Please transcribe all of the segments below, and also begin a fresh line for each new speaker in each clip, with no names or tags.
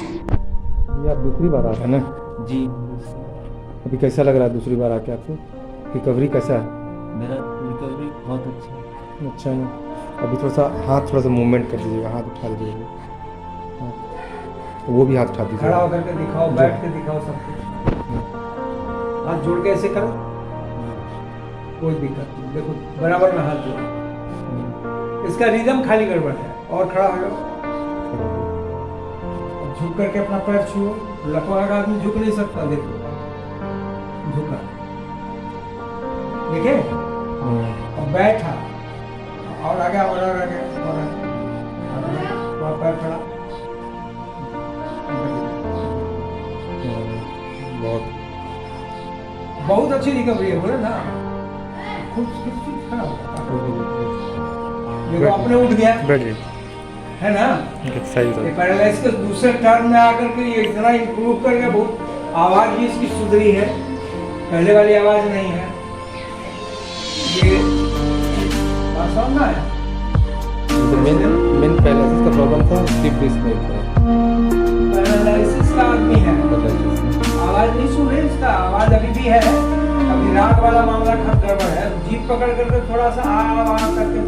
ये आप दूसरी बार आ रहे हैं ना?
जी।
अभी कैसा लग रहा है दूसरी बार आके आपको? रिकवरी कैसा है?
मेरा रिकवरी बहुत अच्छा है।
अच्छा है। अभी थोड़ा सा हाथ थोड़ा सा मूवमेंट कर दीजिएगा, हाथ उठा दीजिएगा। हाँ, वो भी हाथ उठा
खड़ा
दीजिएगा।
होकर के दिखाओ, बैठ के दिखाओ, सब कुछ हाथ जोड़ के ऐसे करो, कोई दिक्कत नहीं। देखो बराबर में हाथ जोड़ो, इसका रिदम खाली गड़बड़ है। और खड़ा हो जाओ, झुक करके अपना पैर छुओ। लकवा का आदमी झुक नहीं सकता, देखो झुका, देखे? अब बैठा और आगे और आगे और आगे, वहाँ पैर खड़ा।
बहुत
बहुत अच्छी रिकवरी है, बोले ना। खुद खड़ा हो, देखो अपने उठ गया
बैठिए।
है ना।
एक्सरसाइज
ये पैरालाइसिस के दूसरे टर्म में आकर के ये इतना इम्प्रूव कर गया, बहुत आवाज भी इसकी सुधरी है, पहले वाली आवाज नहीं है। ये बात समझ में आया?
मेन पैरालिसिस का प्रॉब्लम था, स्लिप डिस्क में था।
पैरालाइसिस का आदमी है, आवाज नहीं सुन रहे, इसका आवाज अभी भी है। अभी राग वाला मामला खत गड़बड़ है। जीभ पकड़ करके थोड़ा सा आ करके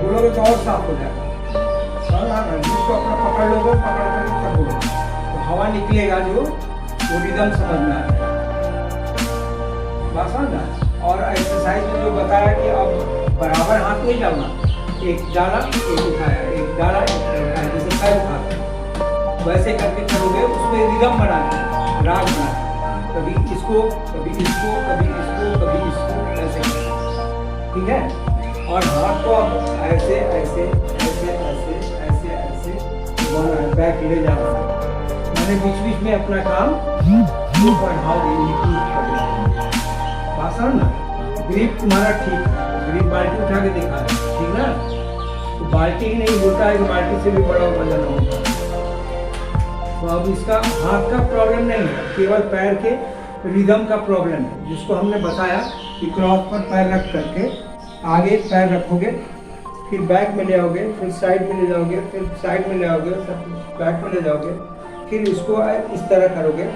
बोलोगे तो और साफ हो जाएगा। जिसको अपना पकड़ लोगे, पकड़ करके सब बोलो तो हवा निकलेगा, जो वो रिदम समझ में आएगा। बात समझ आया? और एक्सरसाइज में जो बताया कि अब बराबर हाथ नहीं डालना, एक डाला एक उठाया, एक डाला एक उठाया, जैसे पैर उठाते हैं वैसे करके करोगे, उसमें रिदम बनाना, राग बनाना। कभी इसको कभी इसको कभी इसको कभी इसको, ऐसे ठीक है। और हाथ को अब ऐसे ऐसे ऐसे ऐसे ऐसे ऐसे बैक ले जाना, मैंने बीच बीच में अपना काम ना। ग्रिप तुम्हारा ठीक है, ग्रिप बाल्टी उठा के दिखा रहे ठीक ना। तो बाल्टी ही नहीं होता है, बाल्टी से भी बड़ा वजन होता है। तो अब इसका हाथ का प्रॉब्लम नहीं है, केवल पैर के रिदम का प्रॉब्लम है, जिसको हमने बताया कि क्रॉस पर पैर रख करके आगे पैर रखोगे, फिर बैक में ले आओगे, फिर साइड में ले जाओगे, फिर साइड में ले आओगे, फिर बैक में ले जाओगे, फिर इसको इस तरह करोगे,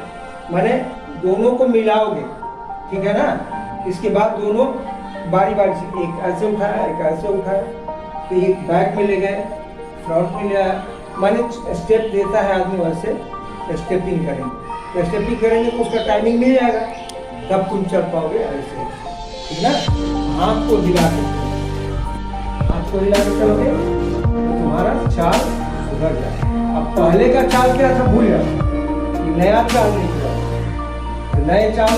माने दोनों को मिलाओगे, ठीक है ना। इसके बाद दोनों बारी बारी से, एक ऐसे उठाया एक ऐसे उठाया, फिर एक बैक में ले गए, फ्रंट में ले आया, माने स्टेप देता है आदमी, वैसे स्टेपिंग करेंगे। स्टेपिंग करेंगे तो उसका टाइमिंग मिल जाएगा, तब तुम चल पाओगे ऐसे, ठीक ना। हाथ को हिला के चलोगे तो तुम्हारा चाल सुधर जाए। अब पहले का चाल क्या था भूल जाओ, नया चाल नहीं था। नए चाल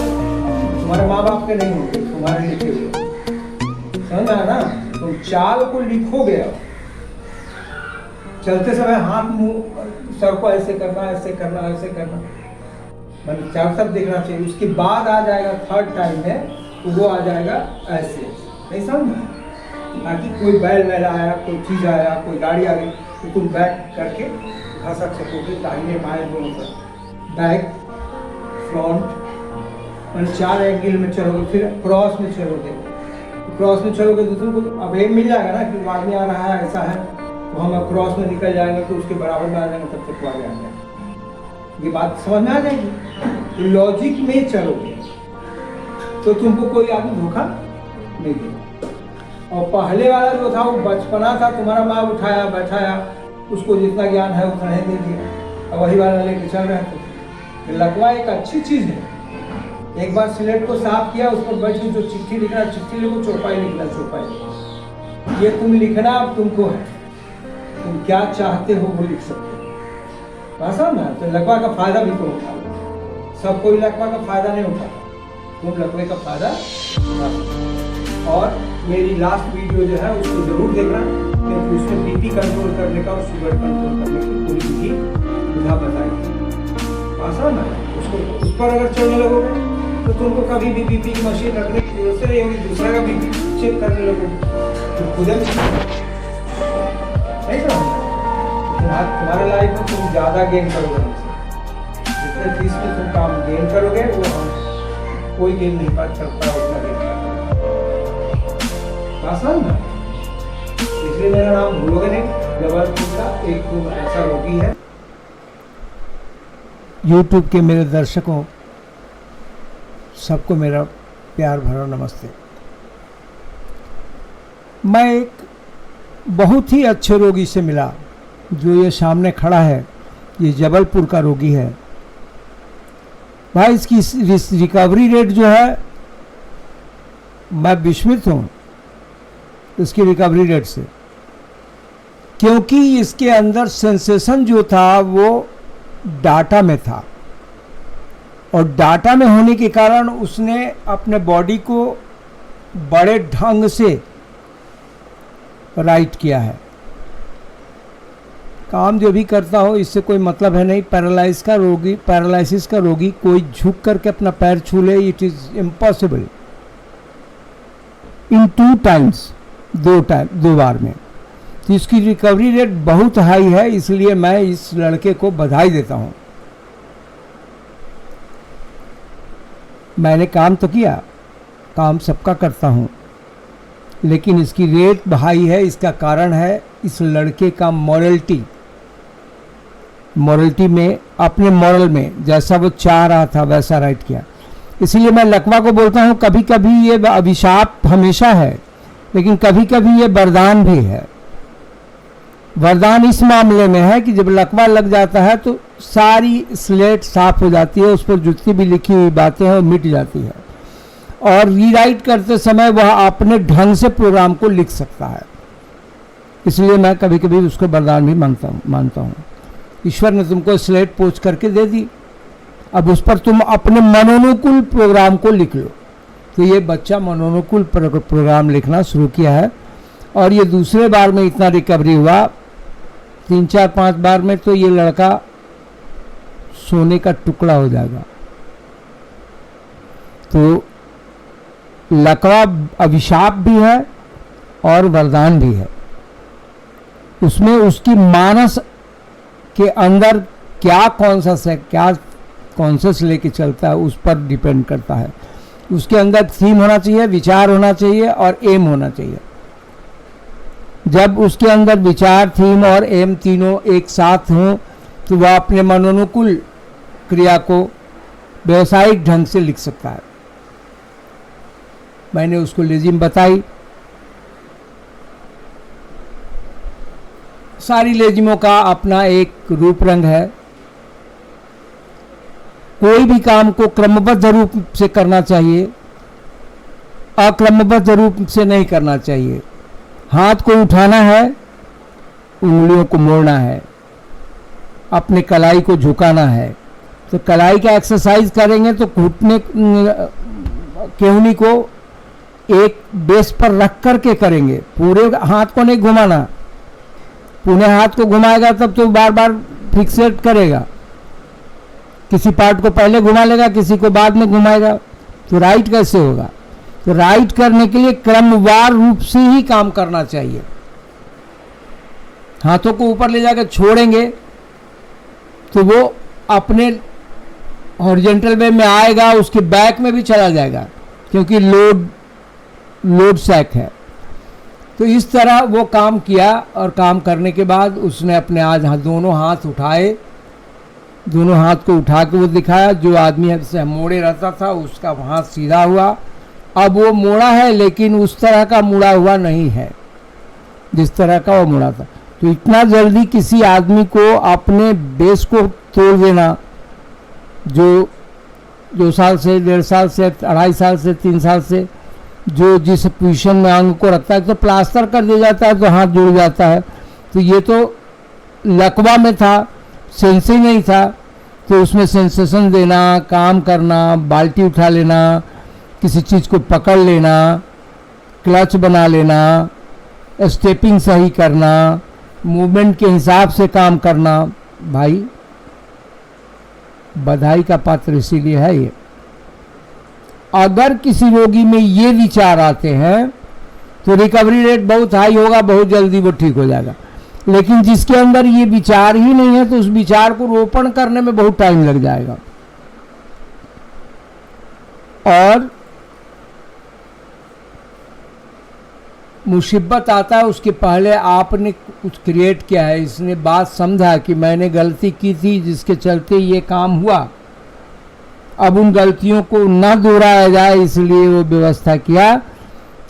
तुम्हारे माँ बाप के नहीं होंगे, तुम्हारे लिखे हुए, समझ आया ना। तुम चाल को लिखोगे, अब चलते समय हाथ मुंह सर को ऐसे करना ऐसे करना ऐसे करना, मतलब चार सब देखना चाहिए। उसके बाद आ जाएगा थर्ड टाइम में, तो वो आ जाएगा ऐसे, नहीं समझ। ताकि कोई बैल वैल आया, कोई चीज़ आया, कोई गाड़ी आ गई, तो तुम बैक करके घसक सकोगे, दाहिने बाएं दोनों तरफ, बैक फ्रंट, मतलब 4 एंगल में चलोगे। फिर क्रॉस में चलोगे, क्रॉस में चलोगे तो तुमको अब एम मिल जाएगा ना कि आदमी आ रहा है ऐसा है, तो हम अब क्रॉस में निकल जाएंगे, तो उसके बराबर में आ जाएंगे, तब तक आगे आ जाएंगे। ये बात समझ में आ जाएगी। लॉजिक में चलोगे तो तुमको कोई आदमी धोखा नहीं देगा। और पहले वाला जो था वो बचपना था, तुम्हारा माँ उठाया बैठाया, उसको जितना ज्ञान है उतना ही दे दिया, अब वही वाला लेके चल रहे थे। लकवा एक अच्छी चीज़ है, एक बार स्लेट को साफ किया, उस पर बैठ के जो चिट्ठी लिखना, चिट्ठी लिखो, चौपाई लिखना, चौपाई। ये तुम लिखना अब तुमको है, तुम क्या चाहते हो वो लिख सकते हो, ऐसा ना। तो लकवा का फायदा भी तुम उठा लो, सब कोई लकवा का फायदा नहीं उठाता, तुम लकवे का फायदा उठा सकते। और मेरी लास्ट वीडियो जो है उसको जरूर देखना, क्योंकि उसमें बीपी कंट्रोल करने का और शुगर कंट्रोल करने की पूरी विधि विधा बताई, आसान है। उसको उस पर अगर चलने लगोगे तो तुमको कभी भी बीपी की मशीन रखने की जरूरत नहीं होगी, दूसरा का बीपी चेक करने लगोगे तो खुद नहीं समझ। तुम्हारे लाइफ में तुम ज़्यादा गेन करोगे हमसे, जितने फीस में तुम काम गेन करोगे वो हम कोई गेन नहीं पा सकता उतना गेन करोगे, आसान ना। इसलिए मेरा नाम भूलोगे नहीं। जबलपुर का एक ऐसा रोगी है YouTube के मेरे दर्शकों, सबको मेरा प्यार भरा नमस्ते। मैं एक बहुत ही अच्छे रोगी से मिला, जो ये सामने खड़ा है, ये जबलपुर का रोगी है। भाई इसकी रिकवरी रेट जो है, मैं विस्मित हूँ इसकी रिकवरी रेट से, क्योंकि इसके अंदर सेंसेशन जो था वो डाटा में था, और डाटा में होने के कारण उसने अपने बॉडी को बड़े ढंग से राइट किया है। काम जो भी करता हो इससे कोई मतलब है नहीं। पैरालिसिस का रोगी कोई झुक करके अपना पैर छू ले, it is impossible in 2 times, 2 बार में। तो इसकी रिकवरी रेट बहुत हाई है, इसलिए मैं इस लड़के को बधाई देता हूं। मैंने काम तो किया, काम सबका करता हूं, लेकिन इसकी रेट हाई है। इसका कारण है इस लड़के का मॉरलिटी में, अपने मॉरल में जैसा वो चाह रहा था वैसा राइट किया। इसलिए मैं लकवा को बोलता हूं, कभी कभी ये अभिशाप हमेशा है, लेकिन कभी कभी ये वरदान भी है। वरदान इस मामले में है कि जब लकवा लग जाता है तो सारी स्लेट साफ हो जाती है, उस पर जितनी भी लिखी हुई बातें हैं वो मिट जाती है, और रीराइट करते समय वह अपने ढंग से प्रोग्राम को लिख सकता है। इसलिए मैं कभी कभी उसको वरदान भी मानता हूँ। ईश्वर ने तुमको स्लेट पोंछ करके दे दी, अब उस पर तुम अपने मनोनुकूल प्रोग्राम को लिख लो। तो ये बच्चा मनोनुकूल प्रोग्राम लिखना शुरू किया है, और ये दूसरे बार में इतना रिकवरी हुआ, 3, 4, 5 बार में तो ये लड़का सोने का टुकड़ा हो जाएगा। तो लकवा अभिशाप भी है और वरदान भी है। उसमें उसकी मानस के अंदर क्या कॉन्शियस लेके चलता है उस पर डिपेंड करता है। उसके अंदर थीम होना चाहिए, विचार होना चाहिए और एम होना चाहिए। जब उसके अंदर विचार, थीम और एम तीनों एक साथ हों तो वह अपने मनोनुकूल क्रिया को व्यवसायिक ढंग से लिख सकता है। मैंने उसको लेजिम बताई, सारी लेजिमों का अपना एक रूप रंग है। कोई भी काम को क्रमबद्ध रूप से करना चाहिए, अक्रमबद्ध रूप से नहीं करना चाहिए। हाथ को उठाना है, उंगलियों को मोड़ना है, अपने कलाई को झुकाना है। तो कलाई का एक्सरसाइज करेंगे तो घुटने केहनी को एक बेस पर रख करके करेंगे, पूरे हाथ को नहीं घुमाना। पूरे हाथ को घुमाएगा तब तो बार बार फिक्सेट करेगा, किसी पार्ट को पहले घुमा लेगा, किसी को बाद में घुमाएगा, तो राइट कैसे होगा। तो राइट करने के लिए क्रमवार रूप से ही काम करना चाहिए। हाथों को ऊपर ले जाकर छोड़ेंगे तो वो अपने हॉरिजॉन्टल वे में आएगा, उसके बैक में भी चला जाएगा, क्योंकि लोड सैक है। तो इस तरह वो काम किया, और काम करने के बाद उसने अपने आज दोनों हाथ उठाए, दोनों हाथ को उठा के वो दिखाया। जो आदमी से मोड़े रहता था उसका हाथ सीधा हुआ, अब वो मोड़ा है लेकिन उस तरह का मुड़ा हुआ नहीं है जिस तरह का वो मुड़ा था। तो इतना जल्दी किसी आदमी को अपने बेस को तोड़ देना, जो 2 साल से, 1.5 साल से, 2.5 साल से, 3 साल से जो जिस पोजीशन में अंग को रखता है, तो प्लास्टर कर दिया जाता है तो हाथ जुड़ जाता है। तो ये तो लकवा में था, सेंसिंग नहीं था, तो उसमें सेंसेशन देना, काम करना, बाल्टी उठा लेना, किसी चीज़ को पकड़ लेना, क्लच बना लेना, स्टेपिंग सही करना, मूवमेंट के हिसाब से काम करना, भाई बधाई का पात्र इसीलिए है ये। अगर किसी रोगी में ये विचार आते हैं तो रिकवरी रेट बहुत हाई होगा, बहुत जल्दी वो ठीक हो जाएगा। लेकिन जिसके अंदर ये विचार ही नहीं है तो उस विचार को रोपण करने में बहुत टाइम लग जाएगा। और
मुसीबत आता है उसके पहले आपने कुछ क्रिएट किया है, इसने बात समझा कि मैंने गलती की थी जिसके चलते ये काम हुआ, अब उन गलतियों को न दोहराया जाए, इसलिए वो व्यवस्था किया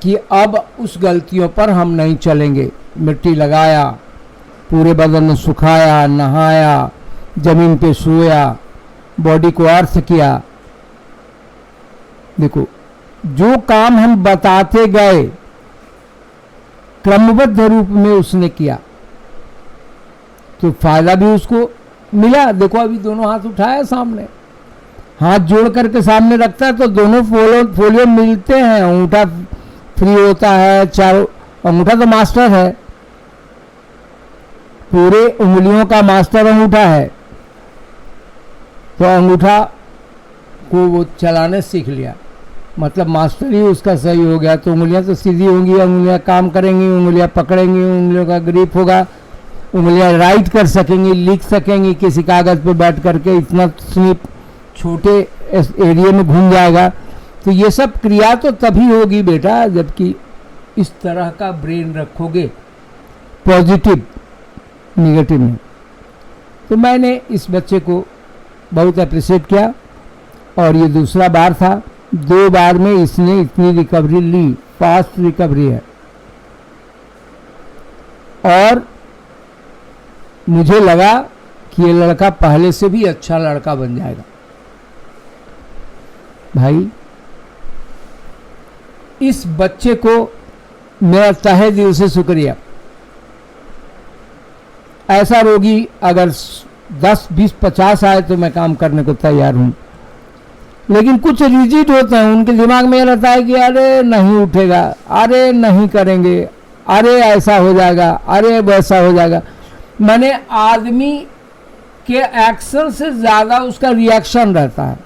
कि अब उस गलतियों पर हम नहीं चलेंगे। मिट्टी लगाया, पूरे बदन में सुखाया, नहाया, जमीन पे सोया, बॉडी को अर्थ किया। देखो, जो काम हम बताते गए क्रमबद्ध रूप में उसने किया तो फायदा भी उसको मिला। देखो, अभी दोनों हाथ उठाया सामने, हाथ जोड़ करके सामने रखता है तो दोनों फोलियो मिलते हैं, अंगूठा फ्री होता है, चारों अंगूठा तो मास्टर है, पूरे उंगलियों का मास्टर अंगूठा है, तो अंगूठा को वो चलाने सीख लिया, मतलब मास्टर ही उसका सही हो गया। तो उंगलियां तो सीधी होंगी, उंगलियां काम करेंगी, उंगलियां पकड़ेंगी, उंगलियों का ग्रिप होगा, उंगलियां राइट कर सकेंगी, लिख सकेंगी किसी कागज पे बैठ करके, इतना स्लिप छोटे एरिया में घूम जाएगा। तो ये सब क्रिया तो तभी होगी बेटा जबकि इस तरह का ब्रेन रखोगे, पॉजिटिव निगेटिव में। तो मैंने इस बच्चे को बहुत अप्रिशिएट किया और ये दूसरा बार था, 2 बार में इसने इतनी रिकवरी ली, फास्ट रिकवरी है। और मुझे लगा कि ये लड़का पहले से भी अच्छा लड़का बन जाएगा। भाई, इस बच्चे को मेरा तहे दिल से शुक्रिया। ऐसा रोगी अगर 10, 20, 50 आए तो मैं काम करने को तैयार हूं, लेकिन कुछ रिजिड होते हैं, उनके दिमाग में यह रहता है कि अरे नहीं उठेगा, अरे नहीं करेंगे, अरे ऐसा हो जाएगा, अरे वैसा हो जाएगा। माने आदमी के एक्शन से ज्यादा उसका रिएक्शन रहता है।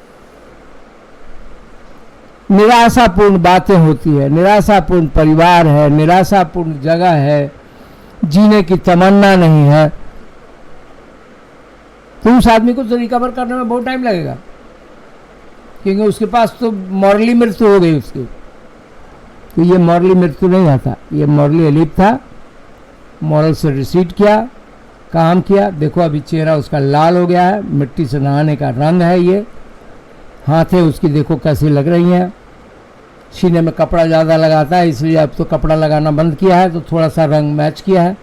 निराशापूर्ण बातें होती है, निराशापूर्ण परिवार है, निराशापूर्ण जगह है, जीने की तमन्ना नहीं है, तो उस आदमी को तो रिकवर करने में बहुत टाइम लगेगा, क्योंकि उसके पास तो मॉरली मृत्यु हो गई उसकी। तो ये मॉरली मृत्यु नहीं आता, ये मॉरली एलिप था, मॉरल से रिसीड किया, काम किया। देखो अभी चेहरा उसका लाल हो गया है, मिट्टी से नहाने का रंग है ये, हाथें उसकी देखो कैसी लग रही हैं। सीने में कपड़ा ज़्यादा लगाता है इसलिए अब तो कपड़ा लगाना बंद किया है, तो थोड़ा सा रंग मैच किया है।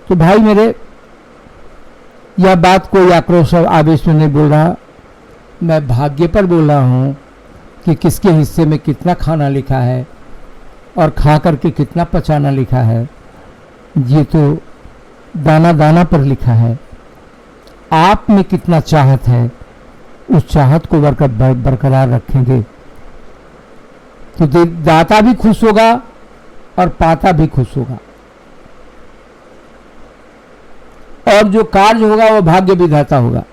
तो भाई मेरे, यह बात कोई आक्रोश और आवेश में नहीं बोल रहा, मैं भाग्य पर बोल रहा हूँ कि किसके हिस्से में कितना खाना लिखा है और खा करके कितना पचाना लिखा है, ये तो दाना दाना पर लिखा है। आप में कितना चाहत है, उस चाहत को बरकरार रखेंगे तो दाता भी खुश होगा और पाता भी खुश होगा, और जो कार्य होगा वो भाग्य विधाता होगा।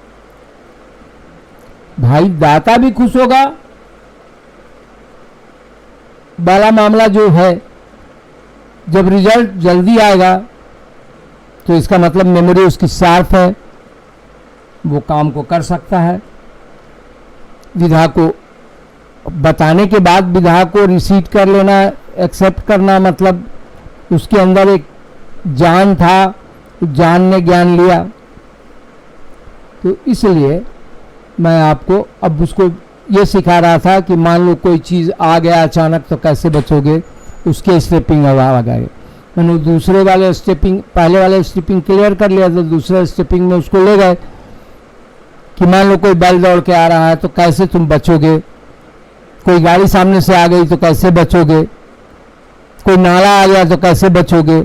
भाई, दाता भी खुश होगा वाला मामला जो है, जब रिजल्ट जल्दी आएगा तो इसका मतलब मेमोरी उसकी शार्प है, वो काम को कर सकता है। विधा को बताने के बाद विधा को रिसीव कर लेना, एक्सेप्ट करना, मतलब उसके अंदर एक जान था, जान ने ज्ञान लिया। तो इसलिए मैं आपको अब उसको ये सिखा रहा था कि मान लो कोई चीज़ आ गया अचानक तो कैसे बचोगे, उसके स्टेपिंग अब आ गए। मैंने दूसरे वाले स्टेपिंग, पहले वाले स्टेपिंग क्लियर कर लिया तो दूसरे स्टेपिंग में उसको ले गए कि मान लो कोई बैल दौड़ के आ रहा है तो कैसे तुम बचोगे, कोई गाड़ी सामने से आ गई तो कैसे बचोगे, कोई नाला आ गया तो कैसे बचोगे,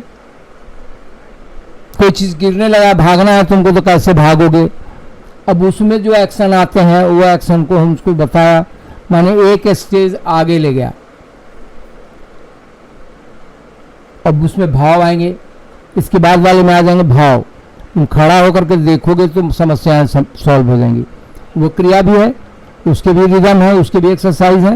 कोई चीज़ गिरने लगा भागना है तुमको तो कैसे भागोगे। अब उसमें जो एक्शन आते हैं वो एक्शन को हम उसको बताया, माने एक स्टेज आगे ले गया। अब उसमें भाव आएंगे, इसके बाद वाले में आ जाएंगे भाव। तुम खड़ा होकर के देखोगे तो समस्याएं सॉल्व हो जाएंगी। वो क्रिया भी है, उसके भी रिदम है, उसके भी एक्सरसाइज है।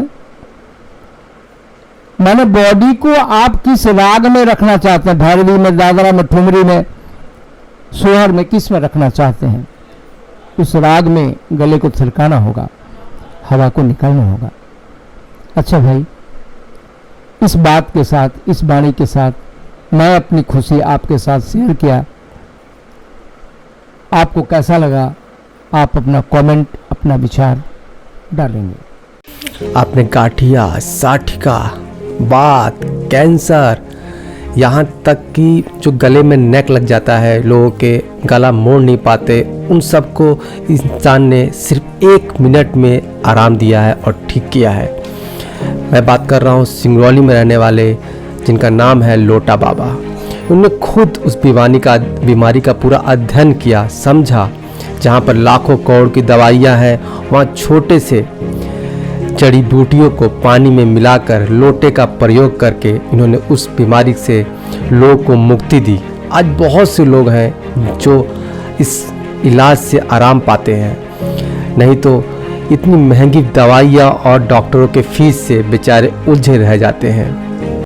माने बॉडी को आप किस राग में रखना चाहते हैं, भैरवी में, दादरा में, ठुमरी में, सोहर में, किस में रखना चाहते हैं, उस राग में गले को थिरकाना होगा, हवा को निकालना होगा। अच्छा भाई, इस बात के साथ, इस वाणी के साथ मैं अपनी खुशी आपके साथ शेयर किया। आपको कैसा लगा, आप अपना कमेंट, अपना विचार डालेंगे।
आपने गाठिया, साठिका, बात, कैंसर, यहाँ तक कि जो गले में नेक लग जाता है, लोगों के गला मोड़ नहीं पाते, उन सबको इंसान ने सिर्फ 1 मिनट में आराम दिया है और ठीक किया है। मैं बात कर रहा हूँ सिंगरौली में रहने वाले, जिनका नाम है लोटा बाबा। उन्होंने खुद उस बीमारी का पूरा अध्ययन किया, समझा। जहाँ पर लाखों करोड़ की दवाइयाँ हैं, वहाँ छोटे से जड़ी बूटियों को पानी में मिलाकर लोटे का प्रयोग करके इन्होंने उस बीमारी से लोगों को मुक्ति दी। आज बहुत से लोग हैं जो इस इलाज से आराम पाते हैं, नहीं तो इतनी महंगी दवाइयाँ और डॉक्टरों के फीस से बेचारे उलझे रह जाते हैं।